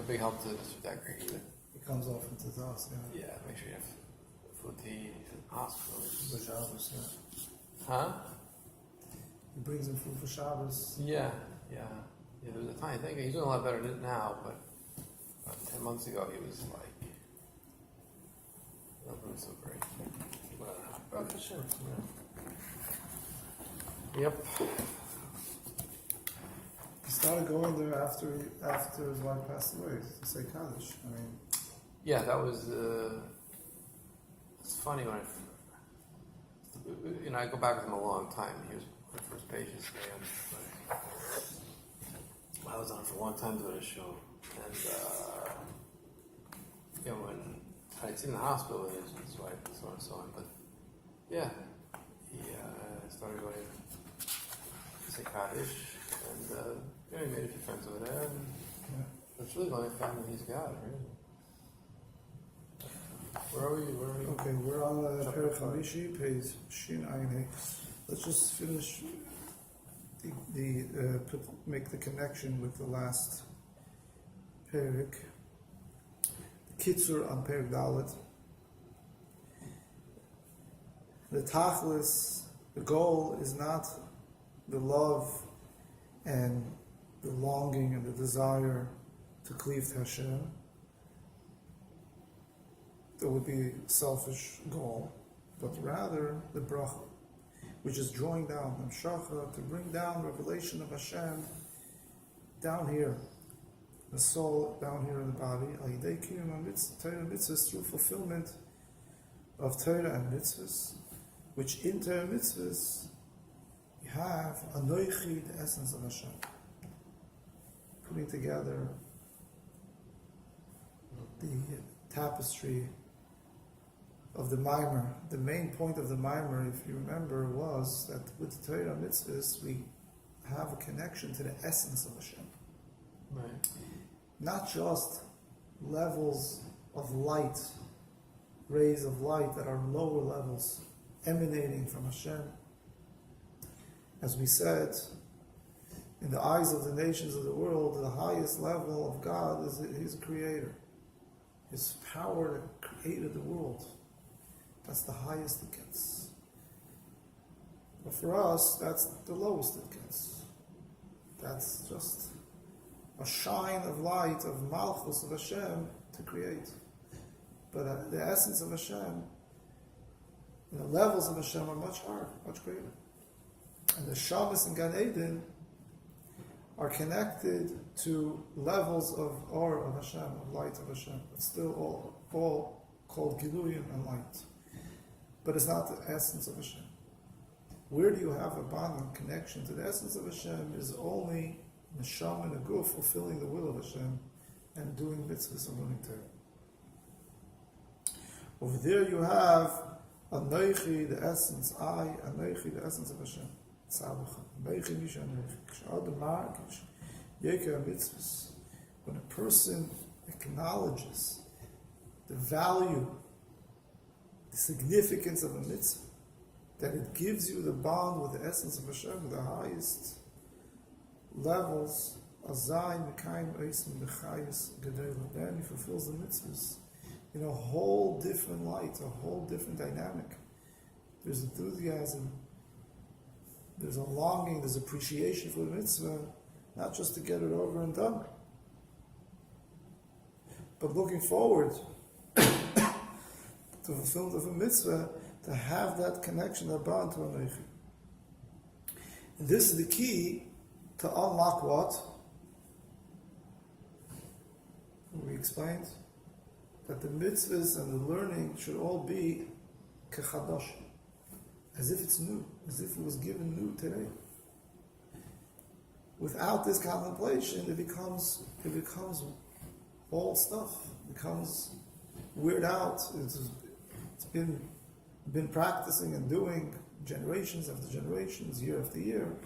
a big help to that grade. It comes off into the house, yeah. Yeah, make sure you have food to eat in the hospital. For Shabbos, yeah. Huh? He brings him food for Shabbos. Yeah. There was a tiny thing. He's doing a lot better now, but about 10 months ago he was like, not doing so great. But for sure. Yeah. Yep. He started going there after his wife passed away to say Kaddish. I mean, Yeah, that was. It's funny when I go back with him a long time. He was my first patient, and I was on for a long time doing a show, and when I'd seen in the hospital, he was his wife and so on and so on. But yeah, he started going to say Kaddish, and he made a few friends over there. And it's really the only family he's got, really. Where are we? okay, we're on the Perek Hamishi, page Shin Ayin Hey. Let's just finish make the connection with the last Perek. Kitzur on Perek Dalet. The Tachlis, the goal is not the love and the longing and the desire to cleave to Hashem. That would be a selfish goal, but rather the bracha, which is drawing down Hamshacha to bring down revelation of Hashem down here, the soul down here in the body, Al-Yidei Kiyum Torah mitzvahs, through fulfillment of Torah and mitzvahs, which in Torah mitzvahs you have Anoichi, the essence of Hashem, putting together the tapestry of the Maimer. The main point of the Maimer, if you remember, was that with Torah mitzvahs we have a connection to the essence of Hashem. Right. Not just levels of light, rays of light that are lower levels emanating from Hashem. As we said, in the eyes of the nations of the world, the highest level of God is He's a creator. His power that created the world. That's the highest it gets. But for us, that's the lowest it gets. That's just a shine of light, of Malchus, of Hashem to create. But the essence of Hashem, the levels of Hashem are much higher, much greater. And the Shabbos and Gan Eden are connected to levels of Or of Hashem, of light of Hashem. It's still all called Giluyim and light. But it's not the essence of Hashem. Where do you have a bond and connection to the essence of Hashem is only Neshama and a Guf fulfilling the will of Hashem and doing mitzvahs and learning Torah. Over there you have Anoichi, the essence, Anoichi, the essence of Hashem. When a person acknowledges the value, the significance of a mitzvah, that it gives you the bond with the essence of Hashem, the highest levels, then he fulfills the mitzvahs in a whole different light, a whole different dynamic. There's enthusiasm, there's a longing, there's appreciation for the mitzvah, not just to get it over and done, but looking forward to fulfillment of a mitzvah, to have that connection, that bond to Anoichi. And this is the key to unlock what? We explained that the mitzvahs and the learning should all be kechadash, as if it's new, as if it was given new today. Without this contemplation, it becomes old stuff. It becomes weird out. It's been practicing and doing generations after generations, year after year.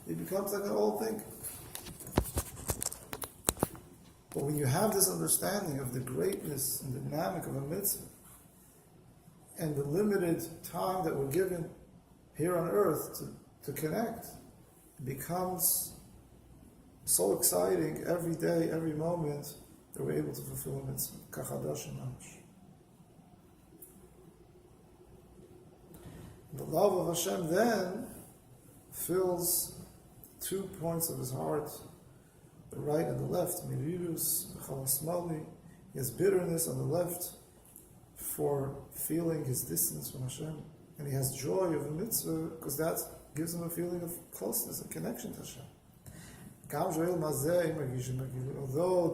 It becomes like an old thing. But when you have this understanding of the greatness and the dynamic of a mitzvah, and the limited time that we're given here on earth to connect, it becomes so exciting every day, every moment, that we're able to fulfill a mitzvah. Kachadash and mamash. The love of Hashem then fills 2 points of his heart, the right and the left. Mirirus, Chalasmali. He has bitterness on the left for feeling his distance from Hashem. And he has joy of a mitzvah because that gives him a feeling of closeness and connection to Hashem. Although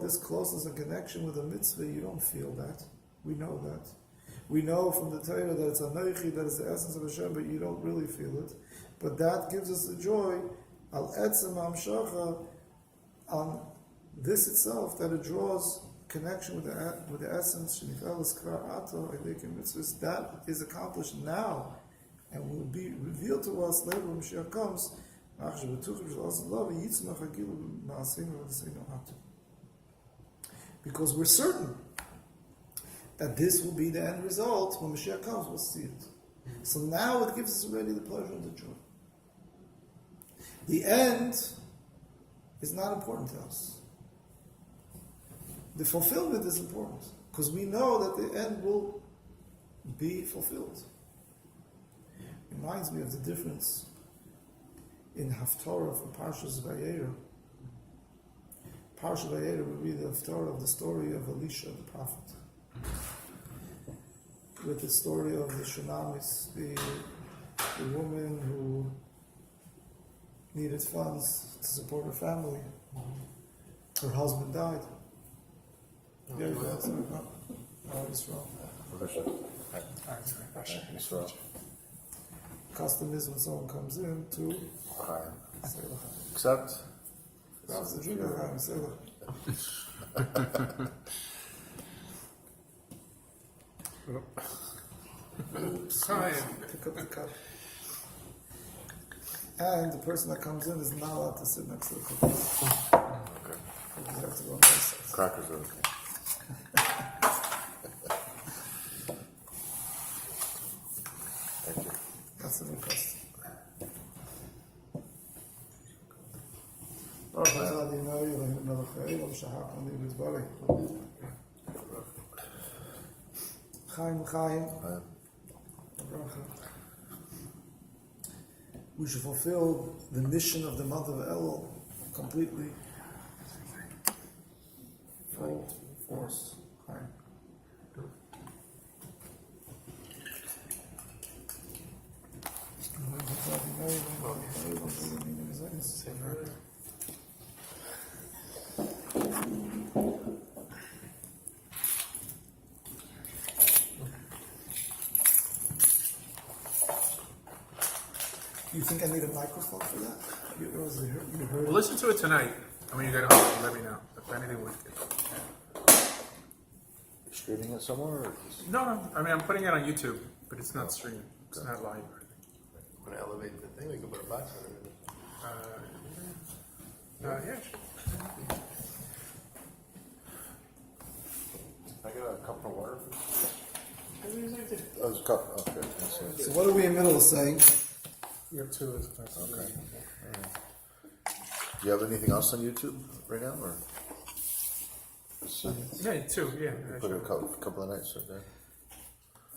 this closeness and connection with a mitzvah, you don't feel that. We know that. We know from the Torah that it's Anoichi, that is the essence of Hashem, but you don't really feel it. But that gives us the joy, al etzem hamshacha, on this itself, that it draws connection with the essence, that is accomplished now and will be revealed to us later when Mashiach comes. Because we're certain that this will be the end result. When Mashiach comes, we'll see it. So now it gives us already the pleasure and the joy. The end is not important to us. The fulfillment is important because we know that the end will be fulfilled. Reminds me of the difference in Haftorah from Parshas Vayera. Parshas Vayera, we read the Haftorah of the story of Elisha the prophet, with the story of the Shunamis, the woman who needed funds to support her family. Her husband died. Yeah, that's Israel. Israel. Custom is when someone comes in to say Except that's the drink of say oops, pick up the cup. And the person that comes in is not allowed to sit next to the cookies. okay. Cookies have to go on both sides. Crackers are okay. Thank you. That's the request. Baruch Atah Adonai Eloheinu melech haolam shahakam li b'dvarei. Chaim. We should fulfill the mission of the month of Elul completely. Full force. Chaim. You think I need a microphone for that? You heard Well, listen to it tonight. I mean, you get home and let me know if anything we can. You're streaming it somewhere? Or just... No. I mean, I'm putting it on YouTube, but it's not streamed. It's not live. Want to elevate the thing? We can put a box on it. Yeah. I get a cup of water? Oh, there's a cup. Okay. So what are we in the middle of saying? You have two. Okay. Do you have anything else on YouTube right now, or just, Yeah, two. Yeah. put a couple of nights right there?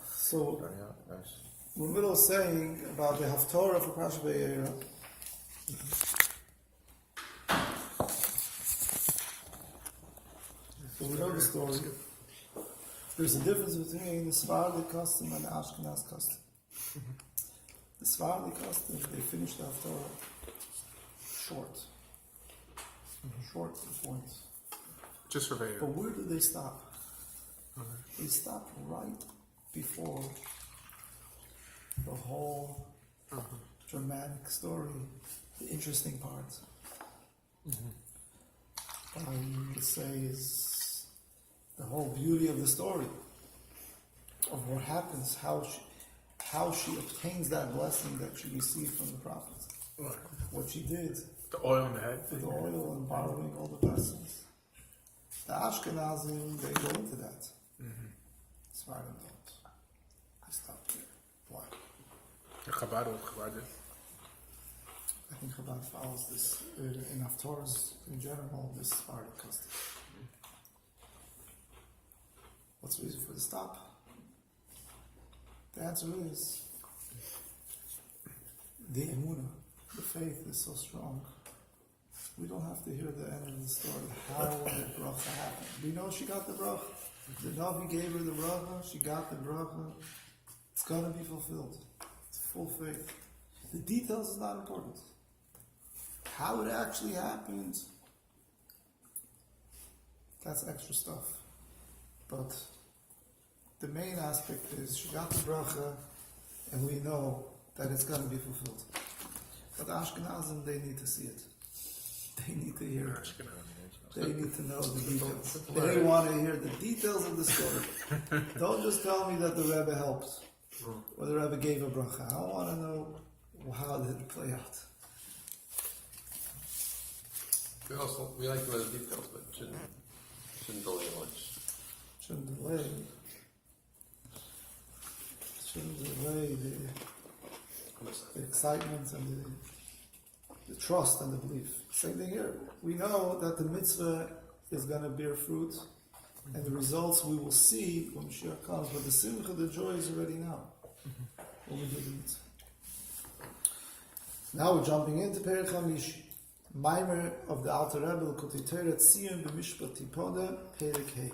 So Starting out, nice. we're in the middle of saying about the Haftorah for Parshas Vayera. So we know the story. There's a difference between the Sephardic custom and the Ashkenaz custom. The Sephardic custom, they finished the Haftorah short to the point. Just for Vader. But where do they stop? They stop right before the whole dramatic story, the interesting part. I would say is the whole beauty of the story, of what happens, how she obtains that blessing that she received from the prophet. What she did. The oil in the head. With the oil and borrowing all the blessings. The Ashkenazim, they go into that. Sfardim don't. They stop here. Why? The Chabad. I think Chabad follows this in Haftorahs in general, this part of custom. What's the reason for the stop? The answer is the emunah, the faith is so strong. We don't have to hear the end of the story. How did bracha happen? We know she got the bracha. The Navi gave her the bracha. She got the bracha. It's gonna be fulfilled. It's full faith. The details is not important. How it actually happened, that's extra stuff. But the main aspect is she got the bracha, and we know that it's going to be fulfilled. But the Ashkenazim, they need to see it. They need to hear it. They need to know the details. They want to hear the details of the story. Don't just tell me that the Rebbe helped, or the Rebbe gave a bracha. I want to know how did it play out. We like to know the details, but shouldn't delay much. Shouldn't delay the excitement and the trust and the belief. Same thing here. We know that the mitzvah is going to bear fruit, and the results we will see when Mashiach comes. But the simcha, the joy, is already now. When we do the mitzvah. Now we're jumping into Perek Hamishi. Maimer of the Alter Rebbe, L'Kutei Torah Tziyun B'Mishpat Tipoda, Perek Hei.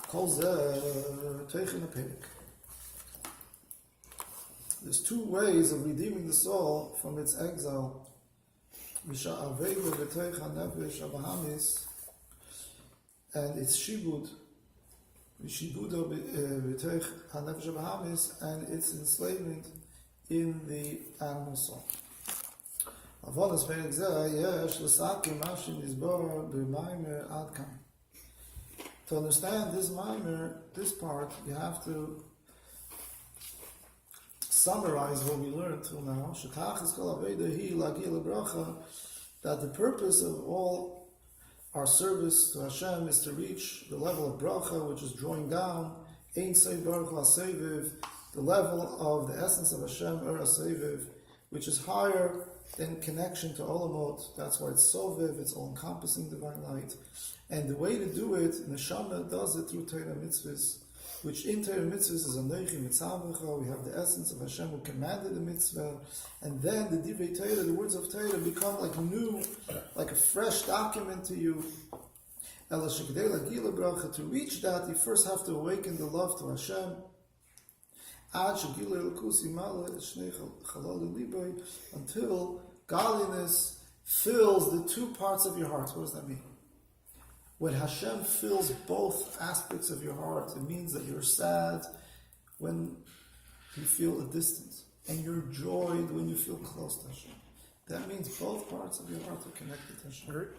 Kol Zeh Teichen HaPerek. There's two ways of redeeming the soul from its exile. V'sha'aveilu b'teich ha'nefesh ha'bahamis, and its shibud, v'shibudo b'teich ha'nefesh ha'bahamis, and its enslavement in the animal soul. Avodas perek zeh yesh l'sakim mashim nizbor b'maimer ad kan. To understand this maimer, this part, you have to summarize what we learned till now. That the purpose of all our service to Hashem is to reach the level of bracha, which is drawing down Ein Sev Baruch HaSeviv, the level of the essence of Hashem Ur HaSeviv, which is higher than connection to Olamot. That's why it's Soviv, it's all-encompassing divine light. And the way to do it, Neshama does it through Torah mitzvahs, which in Torah mitzvahs is Anochi Mitzavecha. We have the essence of Hashem who commanded the mitzvah, and then the Divrei Torah, the words of Torah, become like new, like a fresh document to you. Ela shekdei lagila bracha. To reach that, you first have to awaken the love to Hashem. Ad shegila elkus imala shnei chalal liboy, until godliness fills the two parts of your heart. What does that mean? When Hashem fills both aspects of your heart, it means that you're sad when you feel a distance, and you're joyed when you feel close to Hashem. That means both parts of your heart are connected to Hashem.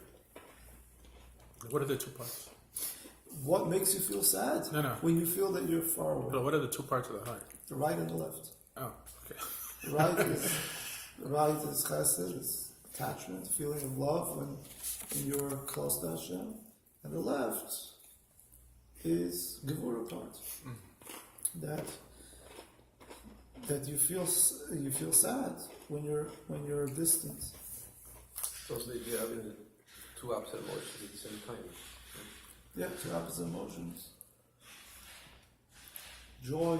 What are the two parts? What makes you feel sad? No. When you feel that you're far away. But what are the two parts of the heart? The right and the left. Oh, okay. The right is chesed, it's attachment, feeling of love when you're close to Hashem. And the left is Gevurah part. That you feel sad when you're distant. So the idea of having the two opposite emotions at the same time. Yeah, two opposite emotions. Joy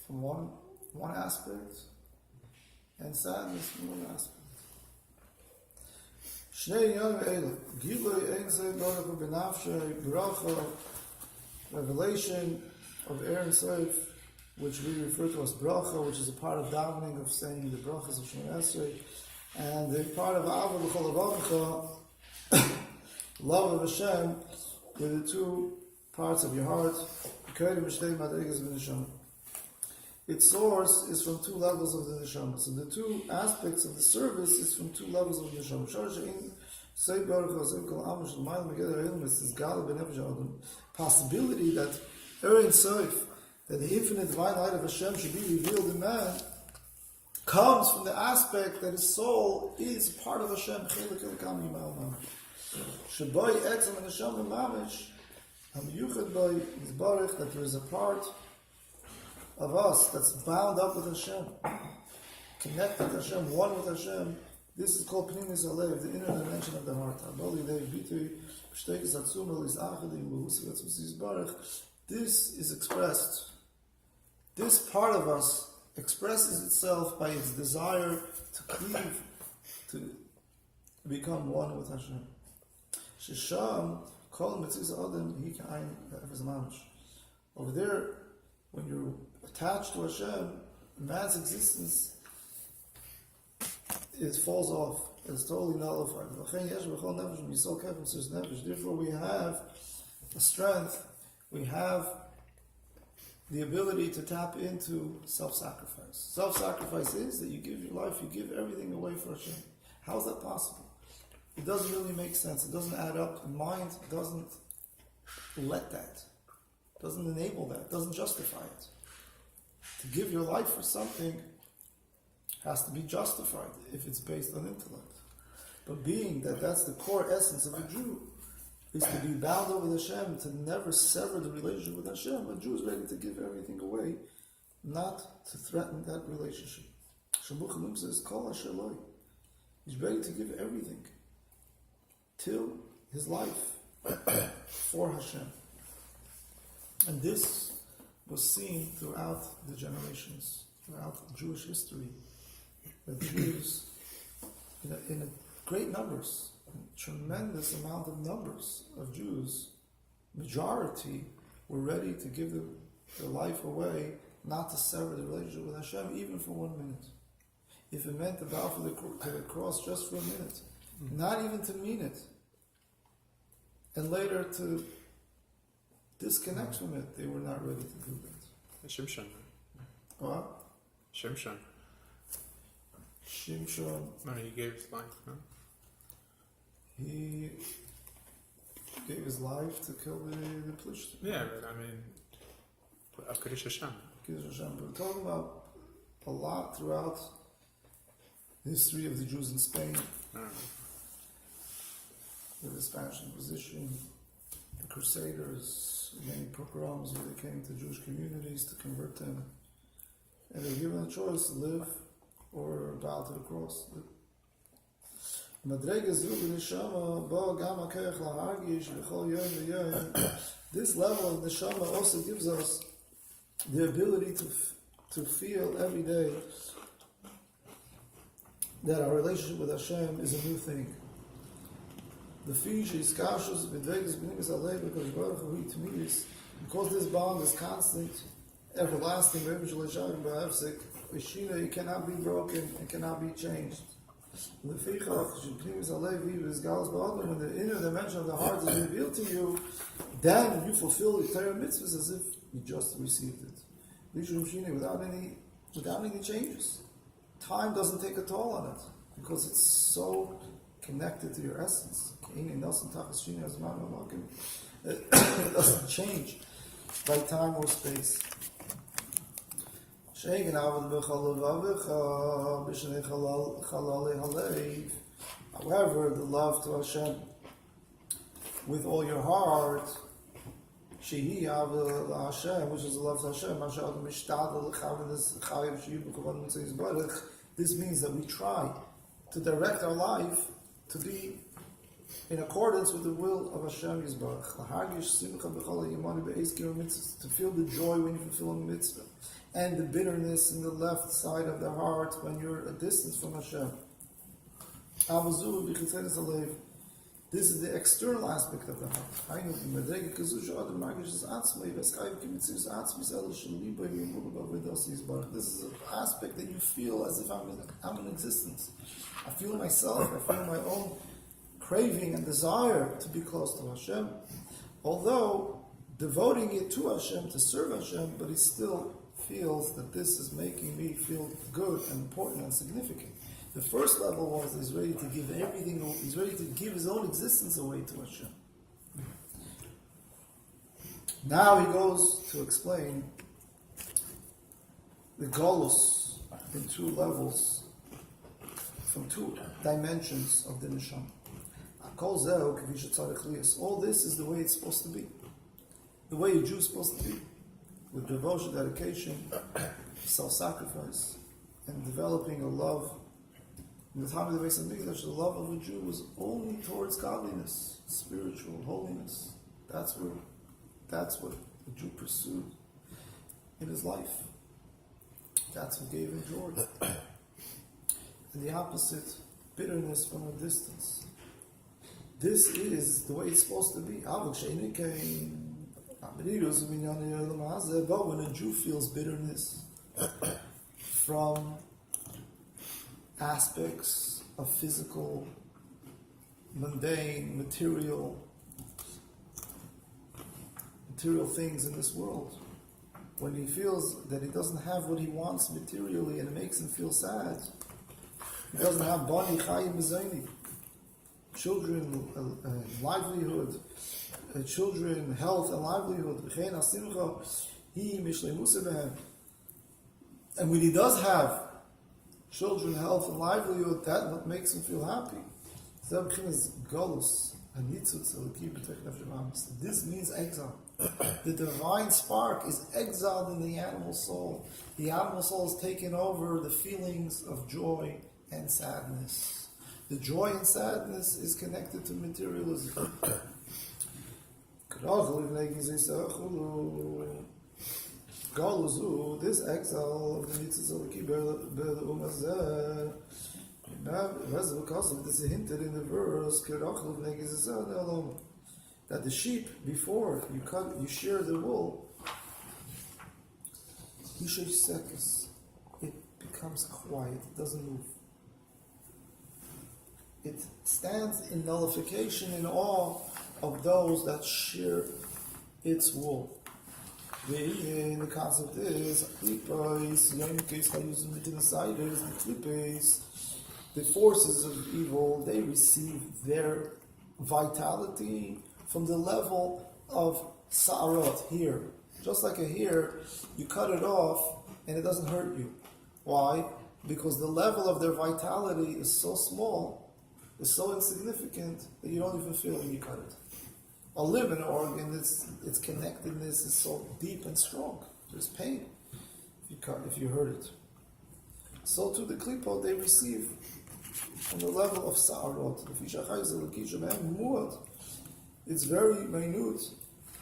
from one aspect, and sadness from another aspect. Shnei Yom Eila, Gilui Ein Zeh Baruch Hu B'Nafshei, Bracha, revelation of Aaron Seif, which we refer to as Bracha, which is a part of davening of saying the Brachas of Shemona Esrei, and the part of Ava B'Chol Avacha, love of Hashem, with the two parts of your heart, its source is from two levels of the neshama. So the two aspects of the service is from two levels of the neshama. Possibility that Erein Soif, that the infinite divine light of Hashem should be revealed in man, comes from the aspect that his soul is part of Hashem. Shaboy etzem and Hashem mamish, that there is a part of us that's bound up with Hashem, connected to Hashem, one with Hashem. This is called Pnimis Alev, the inner dimension of the heart. This is expressed. This part of us expresses itself by its desire to cleave, to become one with Hashem. Shisham kol mitzvah adam hi ka'ayin efes mamash. Over there, when you're attached to Hashem, man's existence, it falls off. It's totally nullified. Therefore, we have the strength, we have the ability to tap into self-sacrifice. Self-sacrifice is that you give your life, you give everything away for Hashem. How is that possible? It doesn't really make sense. It doesn't add up. The mind doesn't let that. Doesn't enable that. Doesn't justify it. To give your life for something has to be justified if it's based on intellect. But being that that's the core essence of a Jew, is to be bound over with Hashem, to never sever the relationship with Hashem. A Jew is ready to give everything away, not to threaten that relationship. Shabuchanim says, Kol Asher Loi. He's ready to give everything till his life for Hashem. And this was seen throughout the generations, throughout Jewish history. The Jews, in a great numbers, a tremendous amount of numbers of Jews, majority were ready to give their life away, not to sever the relationship with Hashem, even for 1 minute. If it meant to bow to the cross just for a minute, not even to mean it, and later to disconnect from it, they were not ready to do that. Shimshon. What? Shimshon. Shimshon. No, he gave his life, no? He gave his life to kill the Plishtim. Yeah, but I mean, Kiddush Hashem. Kiddush Hashem. We're talking about a lot throughout the history of the Jews in Spain. The Spanish Inquisition, the Crusaders, many pogroms where they came to Jewish communities to convert them. And they were given a choice to live or bow to the cross. This level of neshama also gives us the ability to feel every day that our relationship with Hashem is a new thing. The future is cautious, because this bond is constant, everlasting, it cannot be broken, it cannot be changed. When the inner dimension of the heart is revealed to you, then you fulfill the Torah mitzvahs as if you just received it. Without any changes. Time doesn't take a toll on it, because it's so connected to your essence. It doesn't change by time or space. However, the love to Hashem with all your heart, Hashem, which is the love to Hashem, this means that we try to direct our life to be in accordance with the will of Hashem Yisbarach. To feel the joy when you fulfill a mitzvah, and the bitterness in the left side of the heart when you're a distance from Hashem. This is the external aspect of the heart. This is an aspect that you feel as if I'm in existence. I feel myself, I feel my own craving and desire to be close to Hashem. Although devoting it to Hashem, to serve Hashem, but he still feels that this is making me feel good and important and significant. The first level was he's ready to give everything, he's ready to give his own existence away to Hashem. Now he goes to explain the golus in two levels, from two dimensions of the neshama. All this is the way it's supposed to be. The way a Jew is supposed to be. with devotion, dedication, self-sacrifice, and developing a love. In the time of the Beis Hamikdash, the love of a Jew was only towards godliness, spiritual holiness. That's what the Jew pursued in his life. That's what gave him joy. And the opposite, bitterness from a distance. This is the way it's supposed to be. But when a Jew feels bitterness from aspects of physical, mundane, material things in this world, when he feels that he doesn't have what he wants materially and it makes him feel sad, he doesn't have bani chayim b'zayni, children, livelihood, children, health and livelihood, and when he does have children, health and livelihood, that what makes him feel happy. This means exile. The divine spark is exiled in the animal soul. The animal soul is taken over the feelings of joy and sadness. The joy and sadness is connected to materialism. This exile of the mitzvah because of this hinted in the verse that the sheep, before you shear the wool, it becomes quiet, it doesn't move. It stands in nullification, in awe of those that shear its wool. The concept is the forces of evil, they receive their vitality from the level of sa'arot, here. Just like a hair, you cut it off and it doesn't hurt you. Why? Because the level of their vitality is so small, is so insignificant that you don't even feel when you cut it. A living organ, its connectedness is so deep and strong. There's pain if you hurt it. So to the klipot, they receive on the level of sa'arot. It's very minute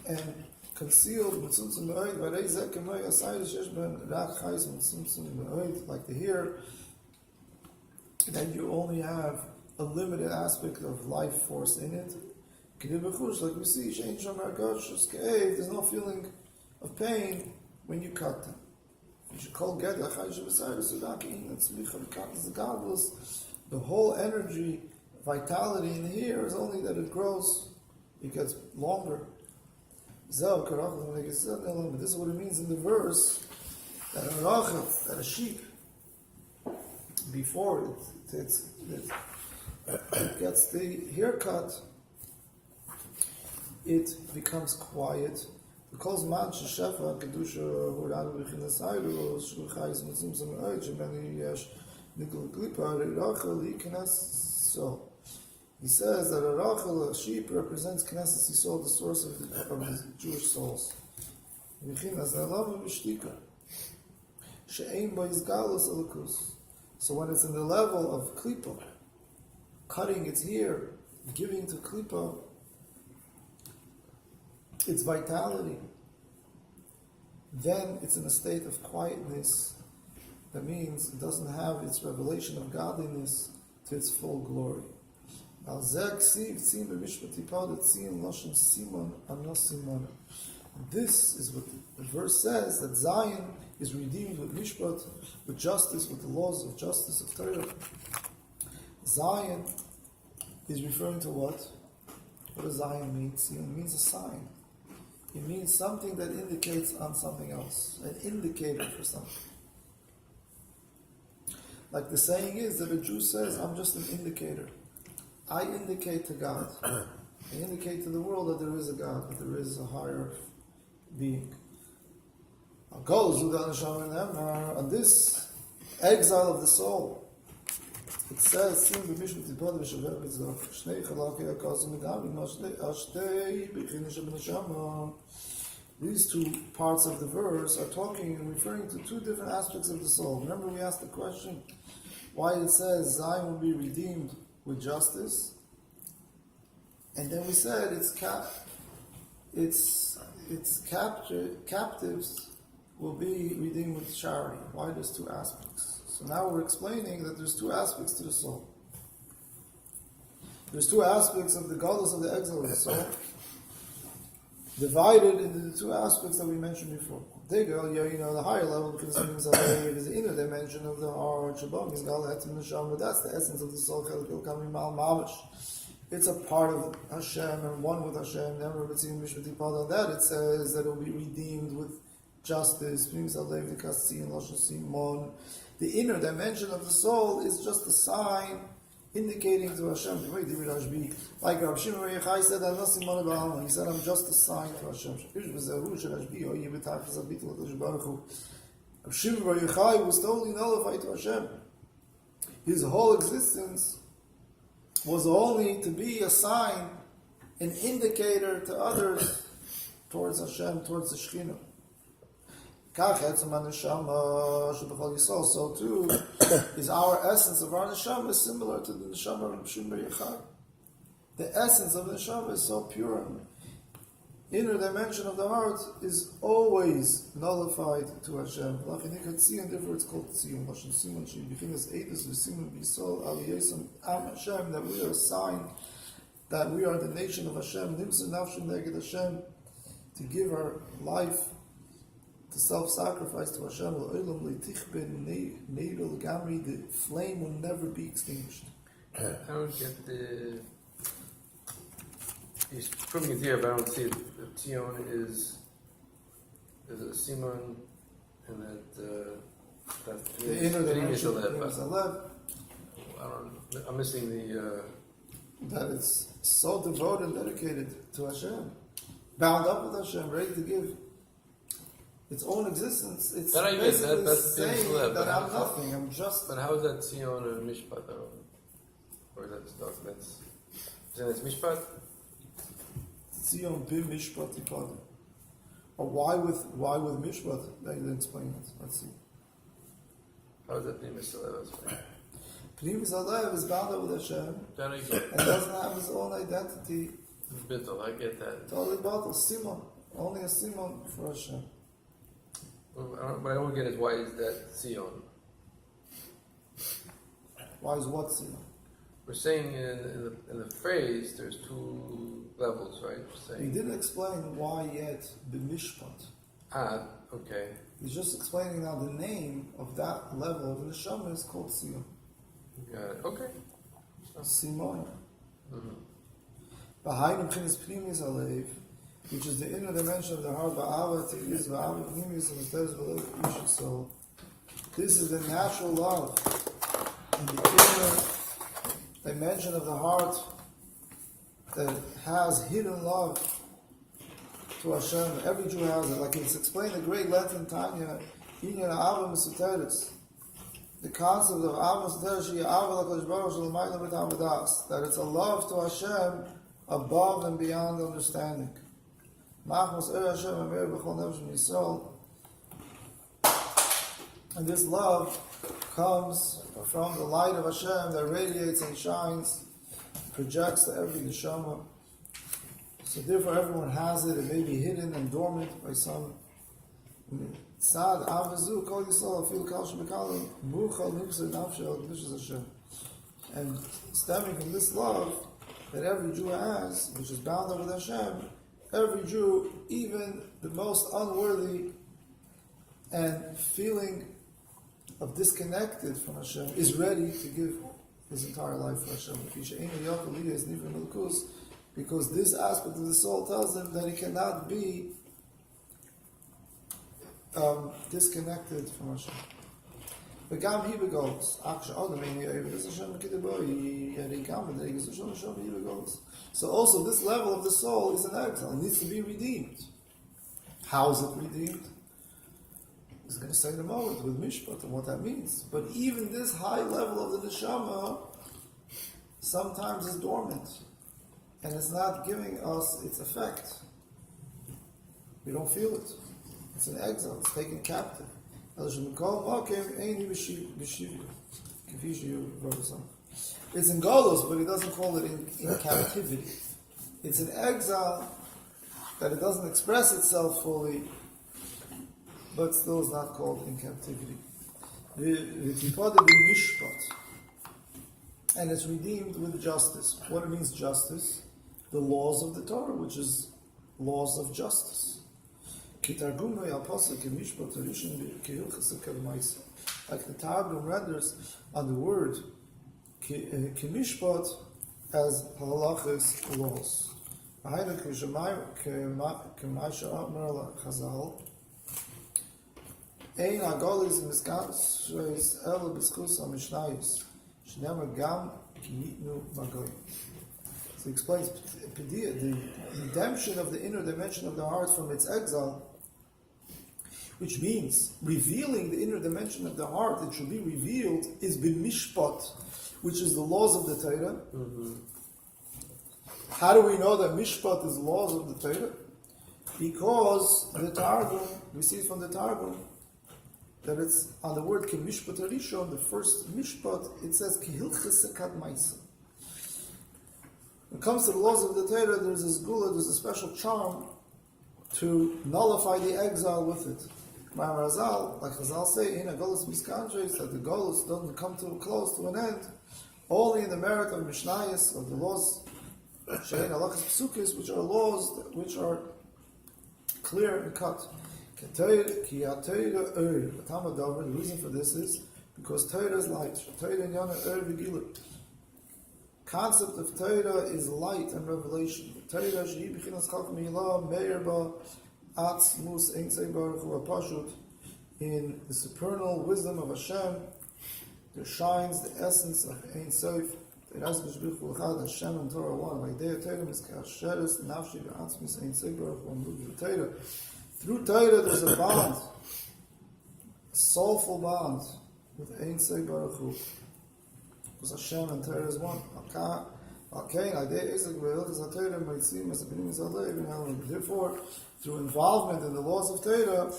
and concealed, like the hair, that you only have a limited aspect of life force in it. Like we see, there's no feeling of pain when you cut them. The whole energy, vitality in the hair is only that it grows, it gets longer. This is what it means in the verse that a sheep, before it gets the haircut, it becomes quiet. Because man shefa kedusha hurad b'chinas hayru shluchayis mitzum samayit shemani yesh nikol klipa rachel ikenas. So he says that a rachel, a sheep, represents knesset yisod, the source of the Jewish souls. B'chinas nalav v'shtika she'ein ba'izgalus elukus. So when it's in the level of klipa, cutting its hair, giving to klipa its vitality, then it's in a state of quietness. That means it doesn't have its revelation of godliness to its full glory. This is what the verse says, that Zion is redeemed with mishpat, with justice, with the laws of justice of Torah. Zion is referring to what? What does Zion mean? Zion means a sign. It means something that indicates on something else, an indicator for something. Like the saying is that a Jew says, I'm just an indicator. I indicate to God. I indicate to the world that there is a God, that there is a higher being. On this exile of the soul, it says, these two parts of the verse are talking and referring to two different aspects of the soul. Remember, we asked the question why it says Zion will be redeemed with justice, and then we said captives will be redeemed with charity. Why there's two aspects? So now we're explaining that there's two aspects to the soul. There's two aspects of the godless of the exile of the soul, divided into the two aspects that we mentioned before. The higher level, because it means that it is the inner dimension of the heart. That's the essence of the soul. It's a part of Hashem and one with Hashem. On that it says that it will be redeemed with justice. The inner dimension of the soul is just a sign indicating to Hashem. Like Rav Shimon Bar Yochai said, he said, I'm just a sign to Hashem. Rav Shimon Bar Yochai was totally nullified to Hashem. His whole existence was only to be a sign, an indicator to others towards Hashem, towards the Shekhinah. So too is our essence of our neshama is similar to the neshama of Shimon Bar Yochai. The essence of the neshama is so pure. Inner dimension of the heart is always nullified to Hashem. It's called Tziyun. That we are a sign that we are the nation of Hashem. To give our life to self-sacrifice to Hashem. The flame will never be extinguished. I don't get the. He's proving it here, but I don't see it. Tzion is a Simon, and that The inner dimension is I'm missing the. That it's so devoted and dedicated to Hashem, bound up with Hashem, ready to give its own existence. It's that I get. basically That's saying that I'm nothing. I'm just. But how is that Tzion and Mishpat? Or is that stuff? That's Mishpat. Tzion bim mishpat ipada. Or why with mishpat? They didn't explain it. Let's see. How is that Pnimis Alev? Pnimis Alev is bound up with Hashem That I get. and doesn't have his own identity. Bittul, I get that. Totally bottle. Simon. Only a Simon for Hashem. What I don't get is why is that Tzion? Why is what Simon? We're saying in the phrase there's two levels, right? We're He saying, didn't explain why yet the mishpat. Okay. He's just explaining now the name of that level of the neshama is called Sion. Got it. Okay. Simon. Behind Pnimis Pnimis Alev, which is the inner dimension of the heart, Ba'ava Te'is, Ba'ava Pnimis, and the Below soul. This is the natural love and the inner dimension of the heart that has hidden love to Hashem. Every Jew has it. Like it's explained in the great Latin Tanya, Inyan Ava Mesuteris. The concept of Ava Mesuteris, that it's a love to Hashem above and beyond understanding. And this love comes from the light of Hashem that radiates and shines, projects to every neshama. So therefore everyone has it. It may be hidden and dormant by some. Sad Avazu Kol Yisrael Afil Kal Shemekalim Muchal Nimsa Nafshel Kedushes Hashem. And stemming from this love that every Jew has, which is bound up with Hashem, every Jew, even the most unworthy and feeling of disconnected from Hashem, is ready to give his entire life for Hashem. Because this aspect of the soul tells him that he cannot be disconnected from Hashem. So also this level of the soul is an exile. It needs to be redeemed. How is it redeemed? He's going to say in a moment with Mishpat and what that means. But even this high level of the neshama sometimes is dormant and it's not giving us its effect. We don't feel it. It's an exile. It's taken captive. It's in Golos, but he doesn't call it in captivity. It's an exile that it doesn't express itself fully, but still is not called in captivity. And it's redeemed with justice. What it means, justice? The laws of the Torah, which is laws of justice. Like the Targum renders on the word kimishpat as halachas laws. Ein agolis miskanshos ela b'schus hamishnayos shnemer gam ki yitnu magoyim. So he explains the redemption of the inner dimension of the heart from its exile, which means revealing the inner dimension of the heart. It should be revealed is b'mishpat, which is the laws of the Torah. Mm-hmm. How do we know that mishpat is the laws of the Torah? Because the Targum, we see from the Targum, that it's on the word ki mishpat harishon, the first mishpat, it says ki hilchas sekad ma'isa. When it comes to the laws of the Torah, there's a gula, there's a special charm to nullify the exile with it. Ma'am Razal, like Razal say, in a golus miskanjes, that the golus doesn't come to close to an end, only in the merit of mishnayos, of the laws, shein halakas psukis, which are laws which are clear and cut. The reason for this is because Torah is light. Concept of Torah is light and revelation. In the supernal wisdom of Hashem, there shines the essence of Ein Sof. Hashem and Torah one. Through Torah, there's a bond, a soulful bond with Ein Sof Baruch Hu. Because Hashem and Torah is one. Therefore, through involvement in the laws of Torah,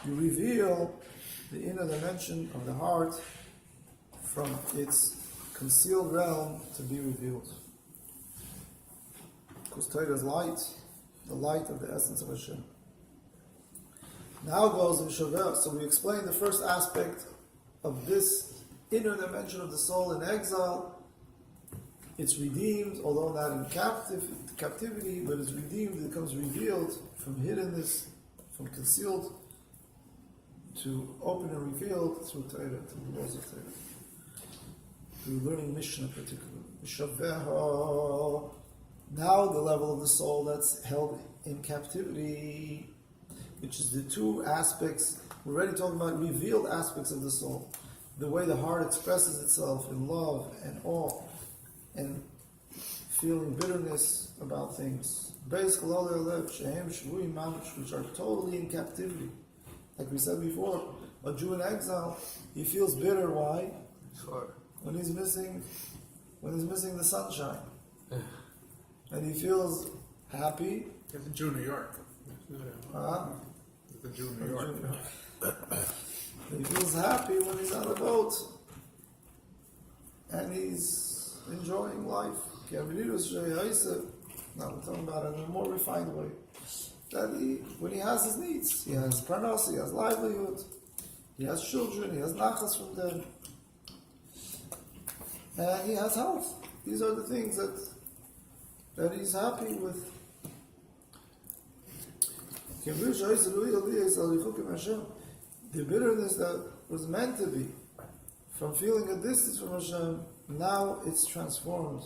you reveal the inner dimension of the heart from its concealed realm to be revealed. Because Torah is light, the light of the essence of Hashem. Now goes in Shaveh. So we explained the first aspect of this inner dimension of the soul in exile. It's redeemed, although not in captivity, but it's redeemed, it becomes revealed from hiddenness, from concealed to open and revealed through Torah, through the laws of Torah. Through learning Mishnah particularly. Shaveh. Now the level of the soul that's held in captivity, which is the two aspects. We're already talking about revealed aspects of the soul. The way the heart expresses itself in love and awe and feeling bitterness about things. Which are totally in captivity. Like we said before, a Jew in exile, he feels bitter. Why? Sure. When he's missing the sunshine. And he feels happy. It's a Jew in New York. The Jew in New York. He feels happy when he's on the boat and he's enjoying life. Now we're talking about it in a more refined way. That when he has his needs, he has pranos, he has livelihood, he has children, he has nachas from them, and he has health. These are the things that he's happy with. The bitterness that was meant to be from feeling a distance from Hashem, now it's transformed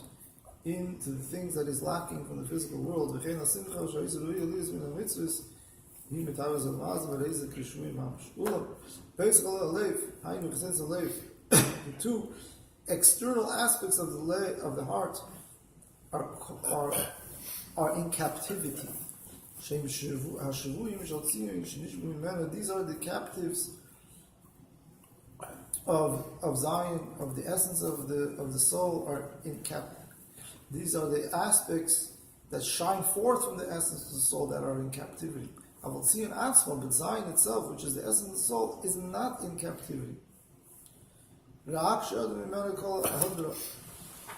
into the things that is lacking from the physical world. The two external aspects of the heart are in captivity. These are the captives of Zion, of the essence of the soul are in captivity. These are the aspects that shine forth from the essence of the soul that are in captivity. Avaltzion Atzma, but Zion itself, which is the essence of the soul, is not in captivity.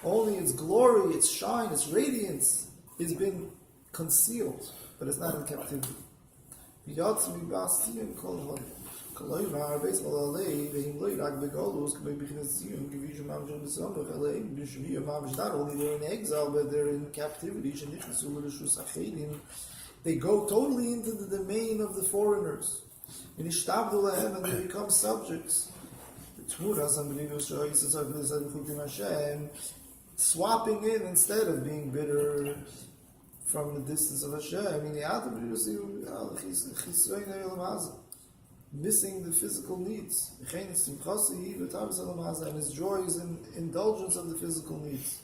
Only its glory, its shine, its radiance is been concealed, but it's not in captivity. Not only they're in exile, but they're in captivity. They go totally into the domain of the foreigners. And they become subjects. Swapping in instead of being bitter from the distance of Hashem. Missing the physical needs. And his joy is in indulgence of the physical needs.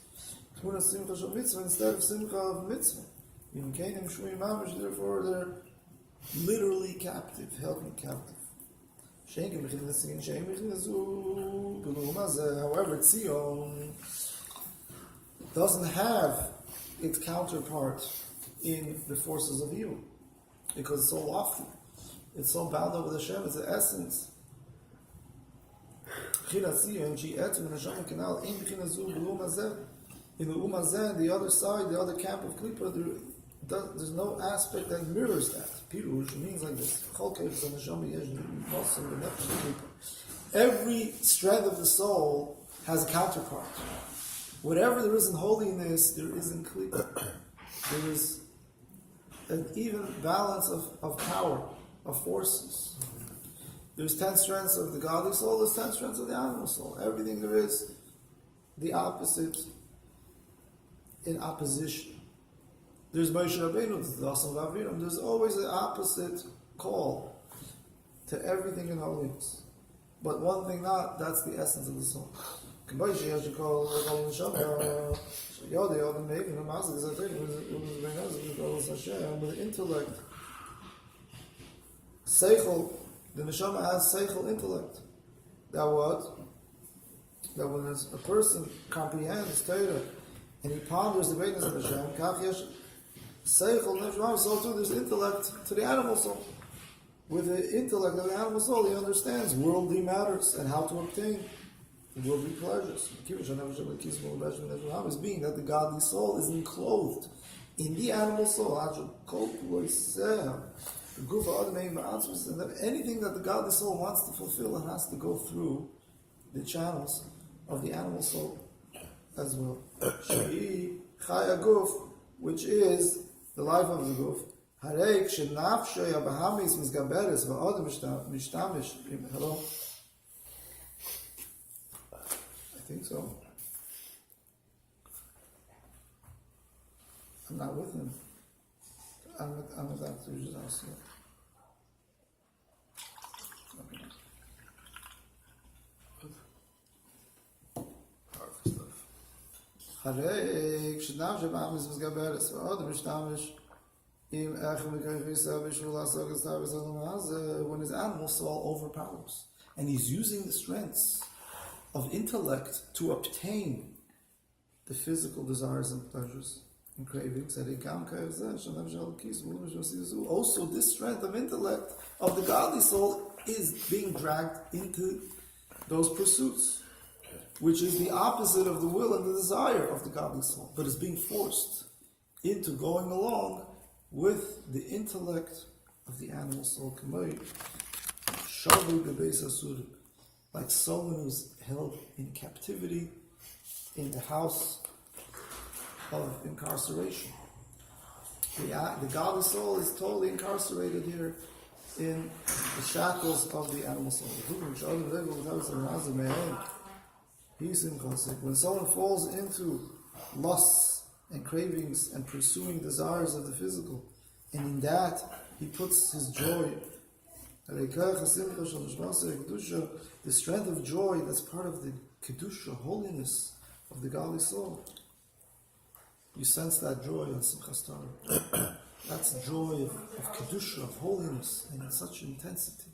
Instead of simcha of mitzvah. Therefore, they're literally captive, held captive. However, Tzion doesn't have its counterpart in the forces of evil because it's so lofty, it's so bound up with Hashem, it's the essence. In the Umazeh, the other side, the other camp of Klippa, there's no aspect that mirrors that. Pirush means like this. Every strength of the soul has a counterpart. Whatever there is in holiness, there is in Klippa. There is an even balance of power, of forces. There's 10 strengths of the godly soul, there's 10 strengths of the animal soul. Everything there is, the opposite in opposition. There's Moshe Rabbeinu, there's always an opposite call to everything in holiness. But one thing not, that's the essence of the soul. With intellect, Seichel, the neshama has Seichel intellect. That what? That when a person comprehends Torah and he ponders the greatness of Hashem, Kach Yesh Seichel neshama, so too there's intellect to the animal soul. With the intellect of the animal soul, he understands worldly matters and how to obtain worldly pleasures. Is being that the godly soul is enclosed in the animal soul. And that anything that the godly soul wants to fulfill, it has to go through the channels of the animal soul as well. Which is the life of the guf. Hello? I think so. I'm not with him. I'm with that. So just ask you. Powerful stuff. When his animal soul overpowers and he's using the strengths of intellect to obtain the physical desires and pleasures and cravings, also this strength of intellect of the godly soul is being dragged into those pursuits, which is the opposite of the will and the desire of the godly soul, but is being forced into going along with the intellect of the animal soul, like someone who's held in captivity in the house of incarceration. The godly soul is totally incarcerated here in the shackles of the animal soul. When someone falls into lusts and cravings and pursuing desires of the physical, and in that he puts his joy, the strength of joy that's part of the kedusha, holiness of the godly soul. You sense that joy in Simchas Torah. That's joy of kedusha, of holiness, and in such intensity,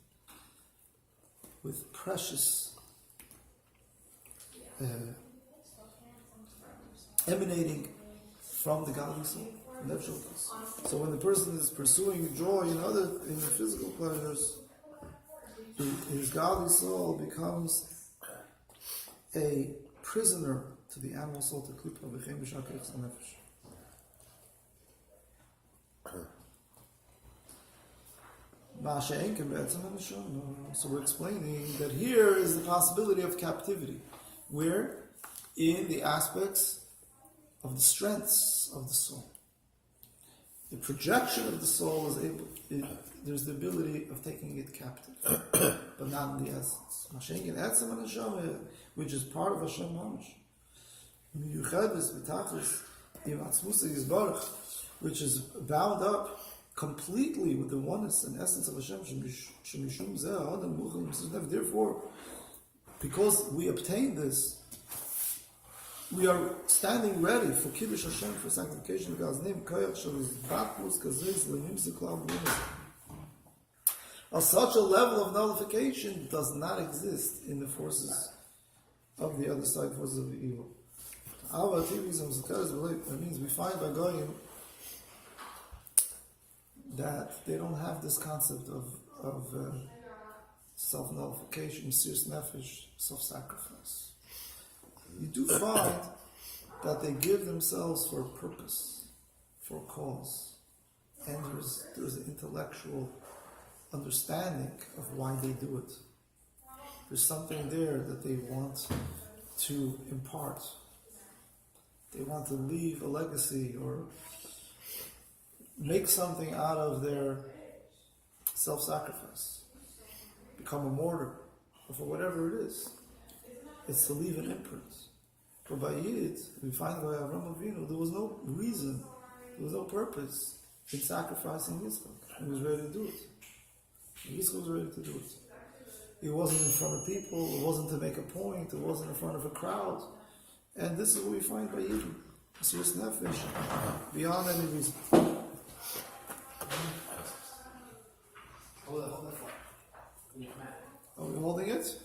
with precious, emanating from the godly soul. So when the person is pursuing joy in the physical pleasures, his godly soul becomes a prisoner to the animal soul, to klipa v'chein b'shakech nefesh. So we're explaining that here is the possibility of captivity, where in the aspects of the strengths of the soul. The projection of the soul there's the ability of taking it captive, but not in the essence. Which is part of Hashem Mamash. Which is bound up completely with the oneness and essence of Hashem. Therefore, because we obtain this, we are standing ready for Kiddush Hashem, for sanctification of God's name. Such a level of nullification does not exist in the forces of the other side, forces of the evil. That means we find by going that they don't have this concept of self-nullification, serious nefesh, self-sacrifice. You do find that they give themselves for a purpose, for a cause, and there's an intellectual understanding of why they do it. There's something there that they want to impart. They want to leave a legacy or make something out of their self-sacrifice, become a martyr, or for whatever it is. It's to leave an imprint. For by Yid, we find by Avram Avinu, there was no reason, there was no purpose in sacrificing Yitzchak. He was ready to do it. Yitzchak was ready to do it. It wasn't in front of people, it wasn't to make a point, it wasn't in front of a crowd. And this is what we find by Yid. Serious nefesh, beyond any reason. Are we holding it?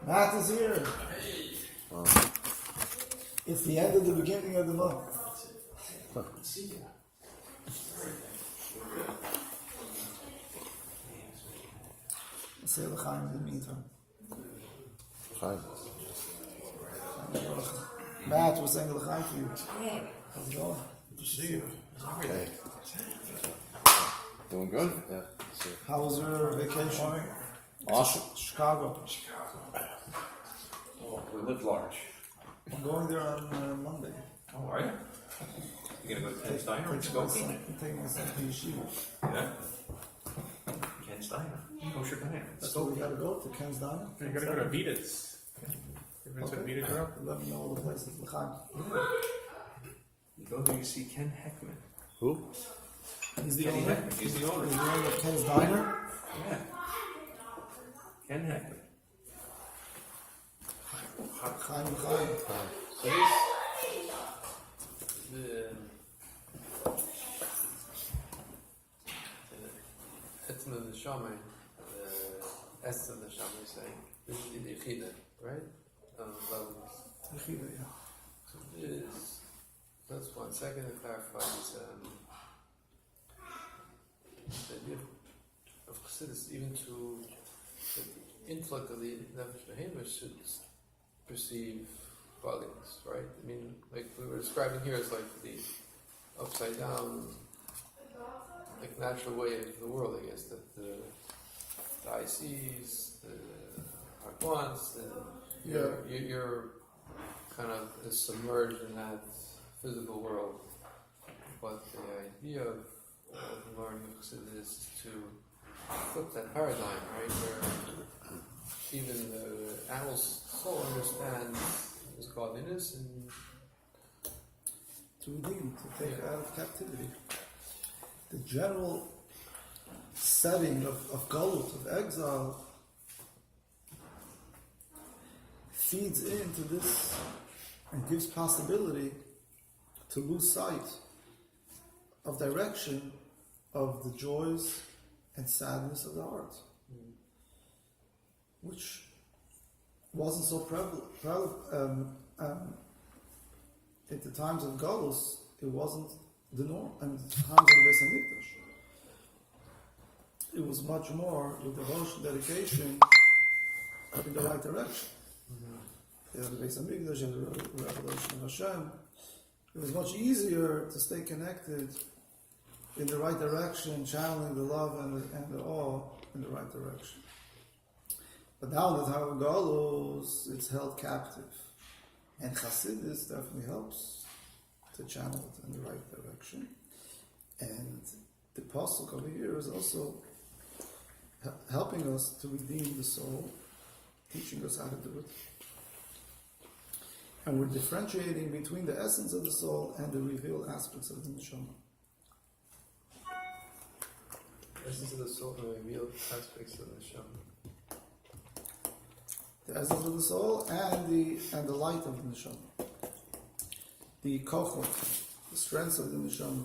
Matt is here. It's the end of the beginning of the month. Let's say l'chaim in the meantime. Matt was saying l'chaim for you. How's it going? Good to see you. Okay. Doing good? Yeah. How was your vacation? Awesome. Chicago. Oh, we live large. I'm going there on Monday. Oh, are you? You gonna go to Ken's Diner or Taking my Skokie? son to yeshiva. Yeah. Ken's Diner. Kosher Diner. That's where we gotta go, to Ken's Diner. You gotta go to Vita's. You've been to Okay. Vita Grill? Let me know all the places. L'chaim. You go there, you see Ken Heckman. Who? He's the Kenny owner. Heckman. He's the owner. He's the owner of Ken's Diner. Yeah. Ken Heckman. Chaim. So this, the Etzem of the Shammai, the essence of the Shammai saying, this is the Yechida, right? Yechida, yeah. So this, that's 1 second to clarify this, the idea of Chassidus, even to the intellect of the Nefesh Behemoth should perceive godliness, right? I mean, like we were describing here, it's like the upside down, like natural way of the world, I guess, that the ICs, the hard ones, you're kind of submerged in that physical world. But the idea of learning of Chassidus is to flip that paradigm, right? Where even the animal's soul understands his godliness and To redeem, to take out of captivity. The general setting of galut, of exile, feeds into this and gives possibility to lose sight of direction of the joys and sadness of the heart. which wasn't so prevalent. At the times of Galus, it wasn't the norm. And at the times of the Beis Hamikdash, it was much more with devotion, dedication in the right direction. You have the Beis Hamikdash, you have the revelation of Hashem. It was much easier to stay connected in the right direction, channeling the love and the awe in the right direction. But now in the time of Galus, it's held captive. And Chassidus definitely helps to channel it in the right direction. And the Pasuk over here is also helping us to redeem the soul, teaching us how to do it. And we're differentiating between the essence of the soul and the revealed aspects of the neshama. Essence of the soul and revealed aspects of the neshama. The essence of the soul and the light of the neshama. The kochot, the strengths of the neshama.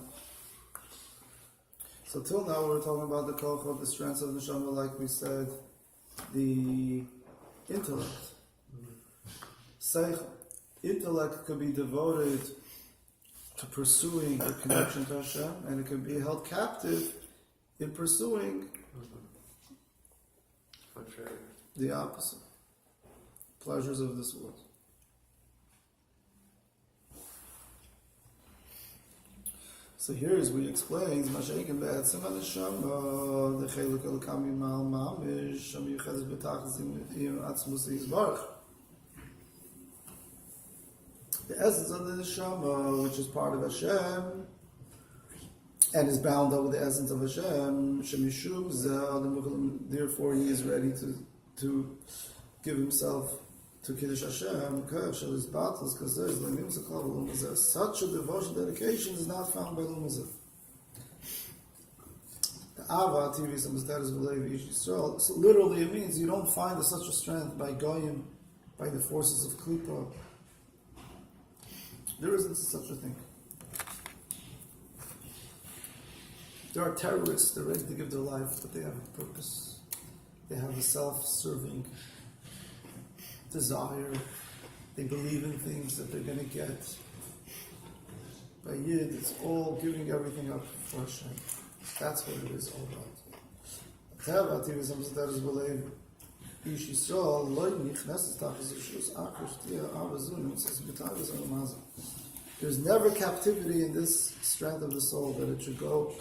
So till now we're talking about the kochot, the strengths of the neshama, like we said, the intellect. Seichel. Intellect could be devoted to pursuing a connection to Hashem, and it can be held captive in pursuing the opposite, pleasures of this world. So here, as we explain, the essence of the neshama, which is part of Hashem, and is bound up with the essence of Hashem, therefore he is ready to give himself to Kiddush Hashem. Such a devotion, dedication is not found by Lumazah. The Ava, so literally it means you don't find such a strength by Goyim, by the forces of Klippa. There isn't such a thing. There are terrorists, they're ready to give their life, but they have a purpose. They have a self-serving desire. They believe in things that they're going to get. By Yid, it's all giving everything up for Hashem. That's what it is all about. There's never captivity in this strand of the soul that it should go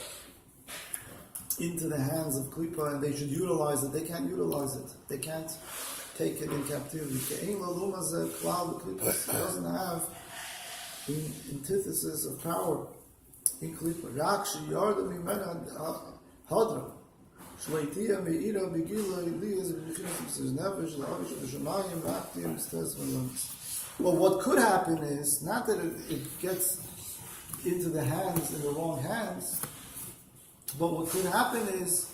into the hands of Klippa and they should utilize it. They can't utilize it. They can't take it in captivity. It doesn't have the antithesis of power in Klippa. Well, what could happen is, not that it gets into the hands, in the wrong hands, but what could happen is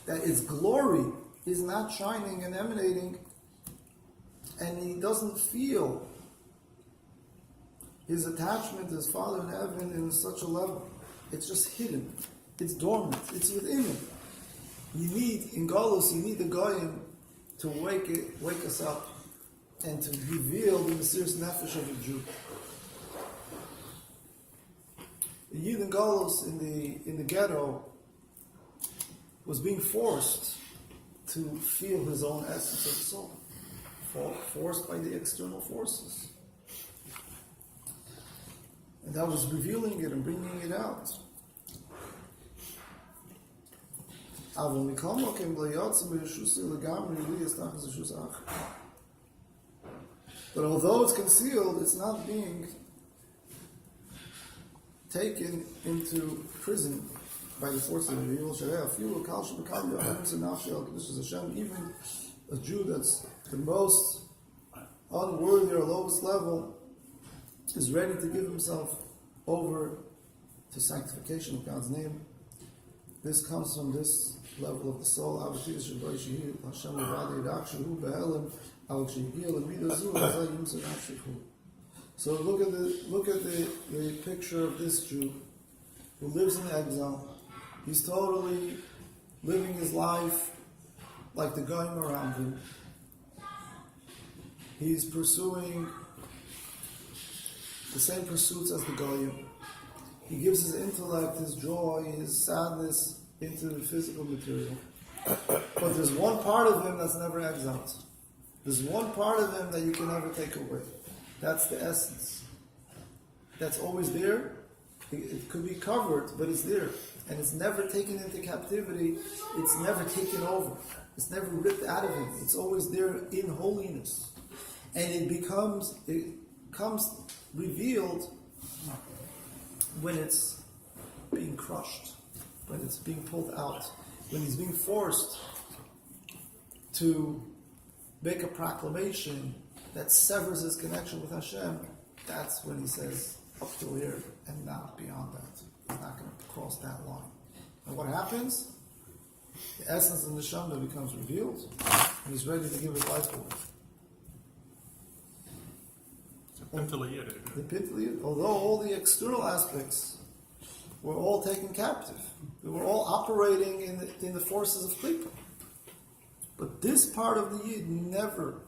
that its glory is not shining and emanating, and he doesn't feel his attachment to his Father in heaven in such a level. It's just hidden. It's dormant. It's within him. In Galus, you need the Goyim to wake us up and to reveal the mysterious nefesh of a Jew. The Yid in Galus in the ghetto was being forced to feel his own essence of the soul, forced by the external forces. And that was revealing it and bringing it out. But although it's concealed, it's not being taken into prison by the forces of evil. Even a Jew that's the most unworthy or lowest level is ready to give himself over to sanctification of God's name. This comes from this level of the soul. So look at the picture of this Jew who lives in exile. He's totally living his life like the goyim around him. He's pursuing the same pursuits as the Goyim. He gives his intellect, his joy, his sadness into the physical material. But there's one part of him that's never exiled. There's one part of him that you can never take away. That's the essence. That's always there. It could be covered, but it's there. And it's never taken into captivity. It's never taken over. It's never ripped out of him. It's always there in holiness. And it comes revealed when it's being crushed, when it's being pulled out, when he's being forced to make a proclamation that severs his connection with Hashem. That's when he says, up till here and not beyond that. He's not going to cross that line. And what happens? The essence of the Neshama becomes revealed, and he's ready to give his life for it. The Pintaliyah, although all the external aspects were all taken captive, they were all operating in the forces of Klippa. But this part of the Yid never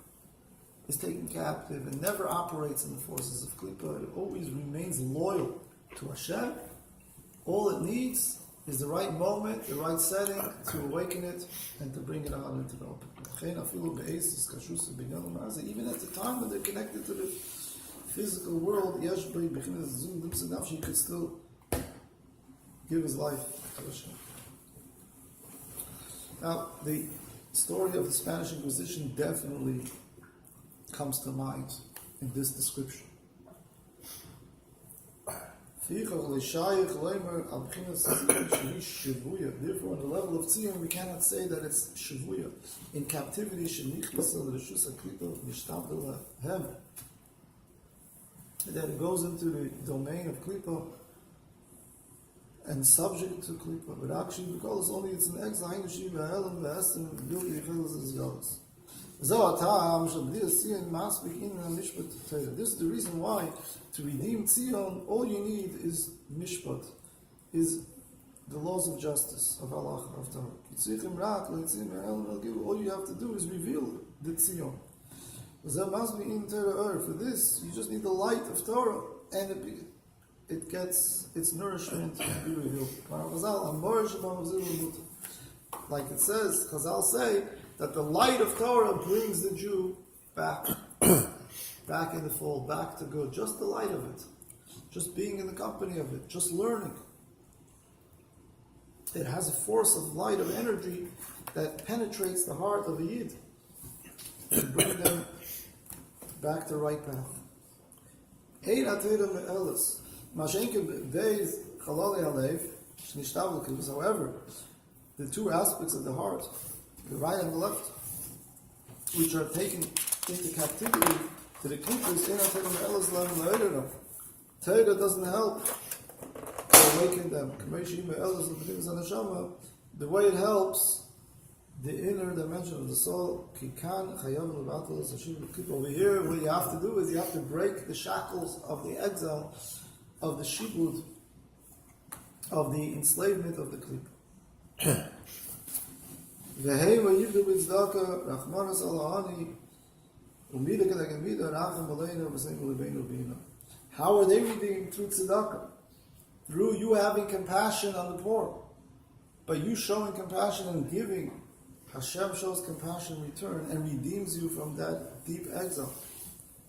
is taken captive and never operates in the forces of Klippa. It always remains loyal to Hashem. All it needs is the right moment, the right setting to awaken it and to bring it on and to develop it. Even at the time when they're connected to the physical world, he could still give his life to Hashem. Now, the story of the Spanish Inquisition definitely comes to mind in this description. Therefore, on the level of Tzion, we cannot say that it's Shavuya. In captivity, that it goes into the domain of Klippa and subject to Klippa, but actually because only it's an exile, this is the reason why to redeem Tzion, all you need is mishpat, is the laws of justice, of Allah, of Torah. All you have to do is reveal the Tzion. For this, you just need the light of Torah, and it gets its nourishment to be revealed. Like it says, Chazal say that the light of Torah brings the Jew back in the fold, back to good. Just the light of it, just being in the company of it, just learning. It has a force of light, of energy that penetrates the heart of a Yid to bring them back to the right path. However, the two aspects of the heart, the right and the left, which are taken into captivity to the keepers, Torah doesn't help to awaken them. The way it helps the inner dimension of the soul. Over here, what you have to do is you have to break the shackles of the exile, of the shibud, of the enslavement of the klippa. How are they redeemed? Through tzedakah. Through you having compassion on the poor. By you showing compassion and giving, Hashem shows compassion in return and redeems you from that deep exile.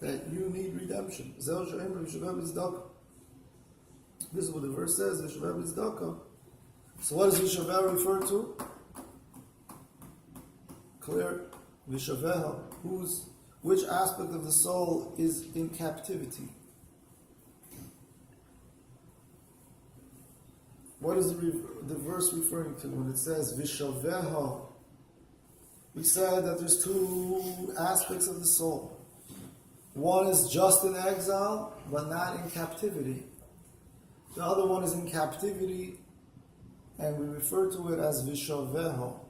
That you need redemption. This is what the verse says, So what does Vishaveh refer to? Clear. Vishaveha. Which aspect of the soul is in captivity? What is the verse referring to when it says Vishaveha? We said that there's two aspects of the soul. One is just in exile, but not in captivity. The other one is in captivity, and we refer to it as Vishaveha.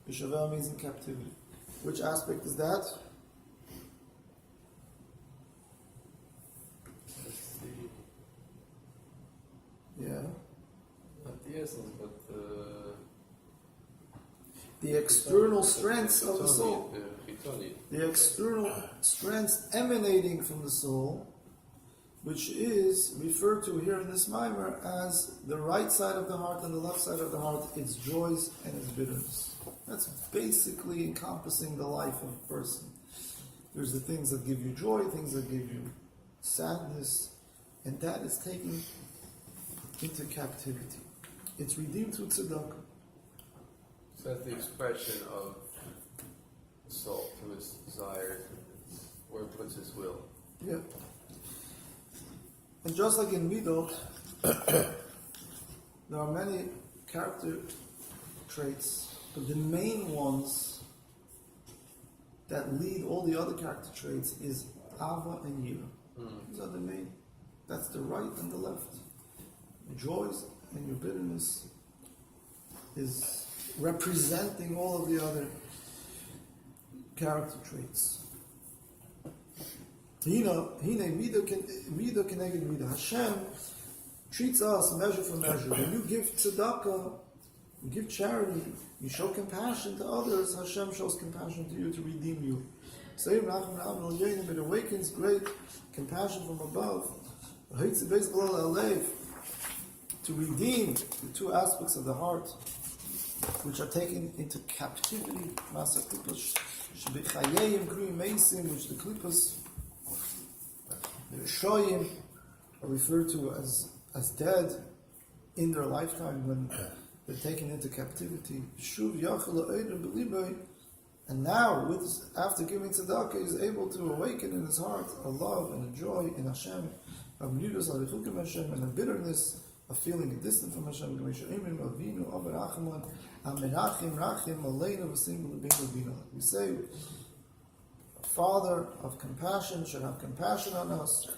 Vishaveha means in captivity. Which aspect is that? Yeah. Not the essence, but the external strengths of the soul. Chitoni. The external strengths emanating from the soul, which is referred to here in this mimer as the right side of the heart and the left side of the heart, its joys and its bitterness. That's basically encompassing the life of a person. There's the things that give you joy, things that give you sadness, and that is taken into captivity. It's redeemed through tzedakah. So that's the expression of the soul, through its desires, where it puts its will. Yeah. And just like in Midot, there are many character traits, but the main ones that lead all the other character traits is Ava and Yira. These are the main. That's the right and the left. Your joys and your bitterness is representing all of the other character traits. Hashem treats us measure for measure. When you give tzedakah, you give charity, you show compassion to others, Hashem shows compassion to you to redeem you. It awakens great compassion from above to redeem the two aspects of the heart which are taken into captivity, which the klipas, the Rishoyim, are referred to as dead in their lifetime when they're taken into captivity. And now, after giving tzedakah, he's able to awaken in his heart a love and a joy in Hashem, and a bitterness of feeling distant from Hashem. We say, Father of compassion should have compassion on us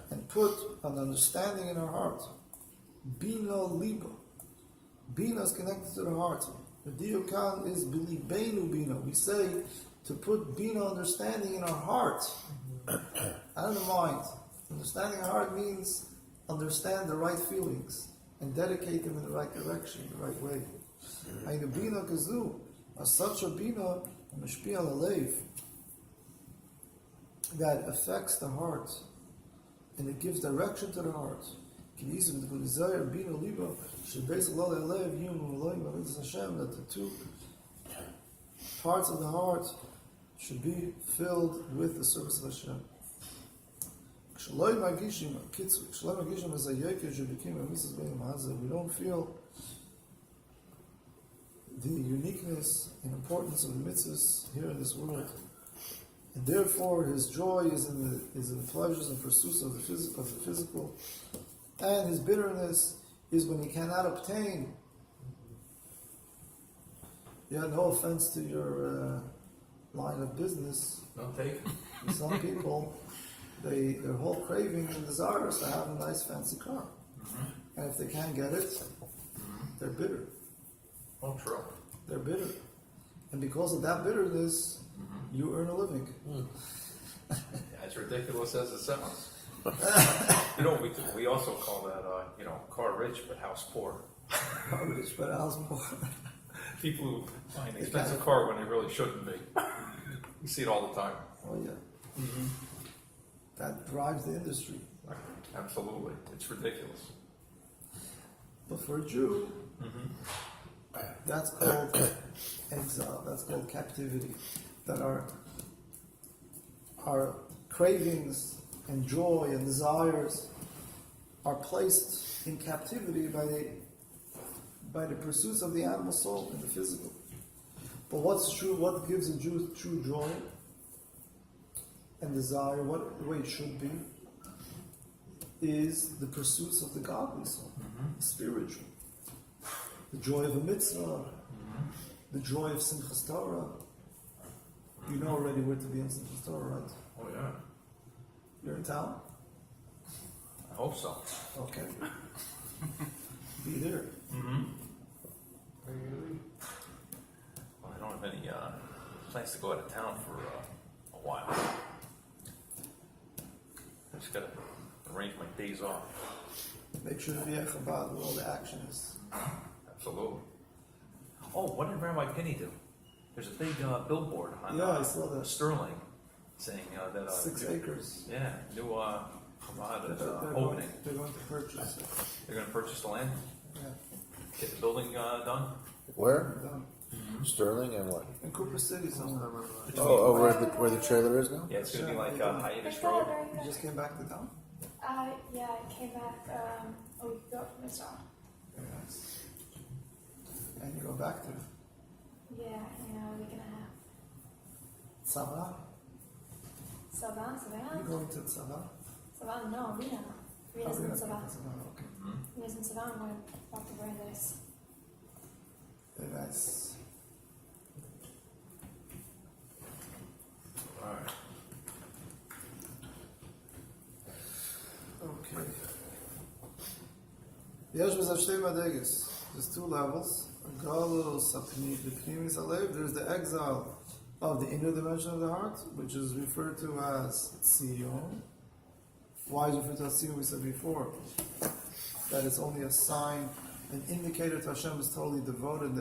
and put an understanding in our heart. Bina liba. Bina is connected to the heart. The diyokan is bilibeinu bina. We say to put bina, understanding, in our heart and in the mind. Understanding our heart means understand the right feelings and dedicate them in the right direction, the right way. Ainu bina kazu, as such a bina mashpi al alev, that affects the heart and it gives direction to the heart. That the two parts of the heart should be filled with the service of Hashem. We don't feel the uniqueness and importance of the mitzvahs here in this world. And therefore, his joy is in the pleasures and pursuits of the physical, and his bitterness is when he cannot obtain. Yeah, no offense to your line of business. Don't take. Some people, their whole craving and desire is to have a nice fancy car, and if they can't get it, they're bitter. Oh, true. They're bitter, and because of that bitterness, you earn a living. Yeah, it's ridiculous as it sounds. We also call that, car rich but house poor. Car rich but house poor. People who buy an expensive car when they really shouldn't be. You see it all the time. Oh yeah. That drives the industry. Absolutely. It's ridiculous. But for a Jew, that's called exile. That's called captivity. That our cravings and joy and desires are placed in captivity by the pursuits of the animal soul and the physical. But what's true? What gives a Jew true joy and desire? The way it should be is the pursuits of the godly soul, the spiritual, the joy of a mitzvah, the joy of Simchas Torah. You know already where to be in Simchas Torah, right? Oh, yeah. You're in town? I hope so. Okay. Be there. Well, I don't have any plans to go out of town for a while. I just got to arrange my days off. Make sure to be at Chabad where all the action is. Absolutely. Oh, what did Rabbi Penny do? there's a big billboard on Yeah, I saw that. Sterling saying that 6 acres. yeah, new Chabad is They're opening. They're going to purchase it. They're going to purchase the land, Yeah. get the building done. Where? Done. Sterling and what? In Cooper City somewhere. Oh, where the trailer is now? Yeah, it's going to be like Hiatus It's Road. not very You good. just came back to town? Yeah, I came back a week ago from Israel. Very nice. And you go back to Yeah, a week and a half. Tzava? Savan, You Savan? going to Tzava? Savan, no, Rina. Rina's Oh, in yeah, Savan. Tzava, okay. Rina's in Savan, I'm going back to Brandeis. Very nice. All right. Okay. Yesh b'zav shtei madreges. There's 2 levels. Galus apnimis alev. There's the exile of the inner dimension of the heart, which is referred to as Tzion. Why is it referred to as Tzion? We said before that it's only a sign, an indicator to Hashem is totally devoted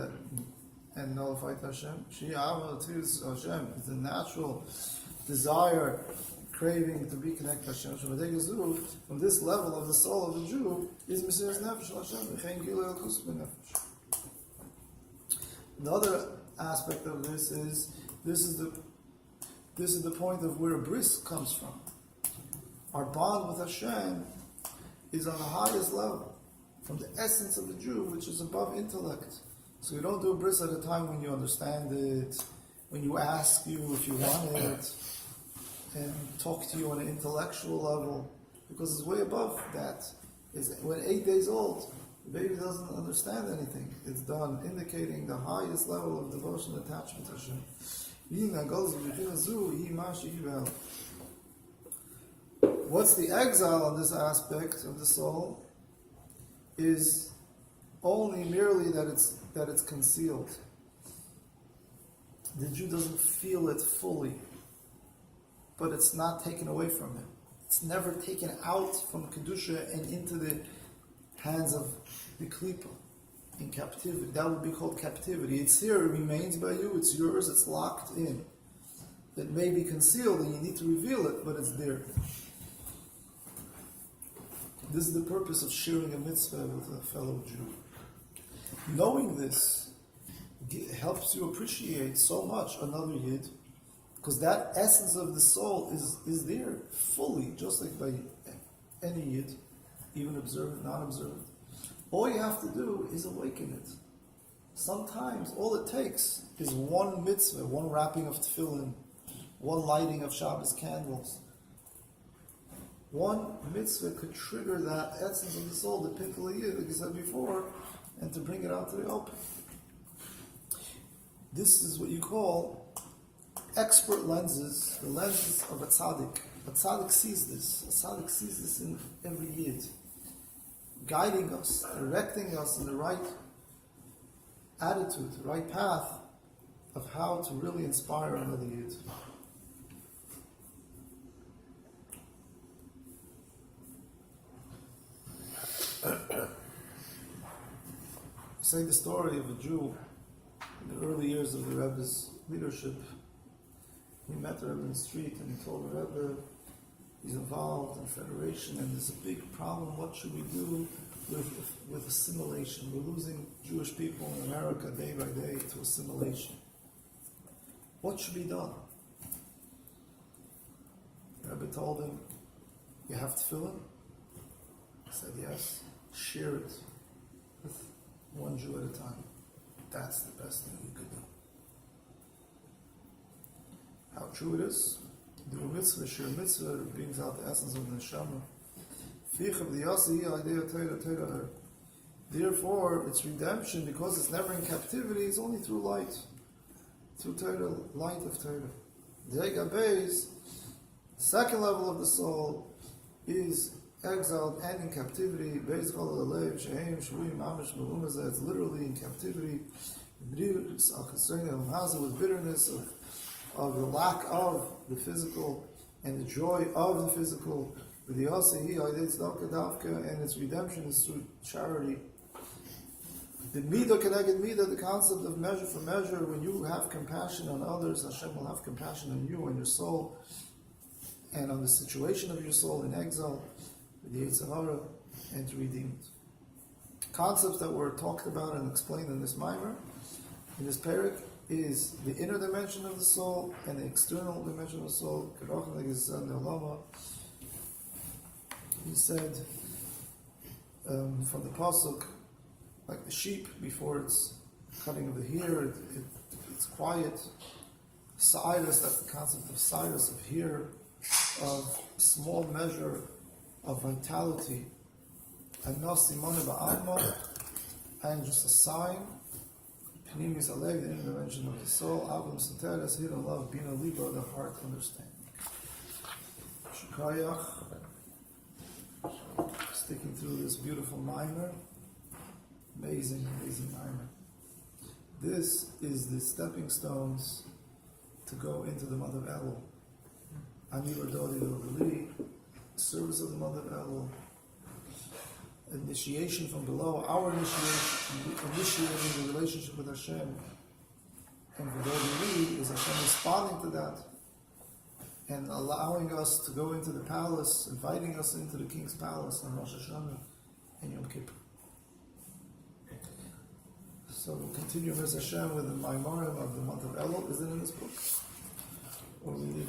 and nullified to Hashem. Shiyama tzivus Hashem is the natural desire, craving to be connected to Hashem. From this level of the soul of the Jew is Mesiras Nefesh Hashem. V'chein Gilui Elkus B'Nefesh. Another aspect of this is the point of where bris comes from. Our bond with Hashem is on the highest level, from the essence of the Jew, which is above intellect. So you don't do bris at a time when you understand it, when you ask you if you want it, and talk to you on an intellectual level, because it's way above that. It's when 8 days old, the baby doesn't understand anything. It's done indicating the highest level of devotion and attachment to Hashem. What's the exile on this aspect of the soul is only merely that it's concealed. The Jew doesn't feel it fully, but it's not taken away from him. It's never taken out from Kedusha and into the hands of the Klipa in captivity. That would be called captivity. It's here, it remains by you, it's yours, it's locked in. It may be concealed and you need to reveal it, but it's there. This is the purpose of sharing a mitzvah with a fellow Jew. Knowing this helps you appreciate so much another Yid, because that essence of the soul is there fully, just like by any Yid, even observant, non-observant. All you have to do is awaken it. Sometimes all it takes is one mitzvah, one wrapping of tefillin, one lighting of Shabbos candles. One mitzvah could trigger that essence of the soul, the pintle Yid, like you said before, and to bring it out to the open. This is what you call expert lenses, the lenses of a tzaddik. A tzaddik sees this. A tzaddik sees this in every Yid, guiding us, directing us in the right attitude, the right path of how to really inspire another Yid. Say the story of a Jew in the early years of the Rebbe's leadership. He met the Rebbe in the street and he told the Rebbe he's involved in federation and there's a big problem. What should we do with assimilation? We're losing Jewish people in America day by day to assimilation. What should be done? The Rebbe told him, you have tefillin? He said, yes. Share it with one Jew at a time. That's the best thing you could do. How true it is. Do a mitzvah, share a mitzvah, it brings out the essence of the neshama. Therefore, its redemption, because it's never in captivity, is only through light. Through Torah, light of Torah. The second level of the soul is exiled and in captivity. It's literally in captivity. With bitterness of the lack of the physical and the joy of the physical. And its redemption is through charity. The midah connected midah, the concept of measure for measure. When you have compassion on others, Hashem will have compassion on you and your soul, and on the situation of your soul in exile, with the Yetzer Hara, and to redeem it. Concepts that were talked about and explained in this mimer, in this parak, is the inner dimension of the soul and the external dimension of the soul. He said from the pasuk, like the sheep before its cutting of the hair, it's quiet. Cyrus, that's the concept of Cyrus, of here, of small measure of vitality, and and just a sign. Pnimis aleg, the inner dimension of the soul. Avim Santeres, hidden love, bina liba, the heart understanding. Shukayach, sticking through this beautiful mimer. Amazing, amazing mimer. This is the stepping stones to go into the Mother of Elul. Ani Rododi Rodoli, service of the Mother of Elul. Initiation from below, our initiating the relationship with Hashem. And Rodoli is Hashem responding to that and allowing us to go into the palace, inviting us into the king's palace on Rosh Hashanah and Yom Kippur. So we'll continue Miz Hashem with the Maimarim of the month of Elul. Is it in this book? Or we leave it?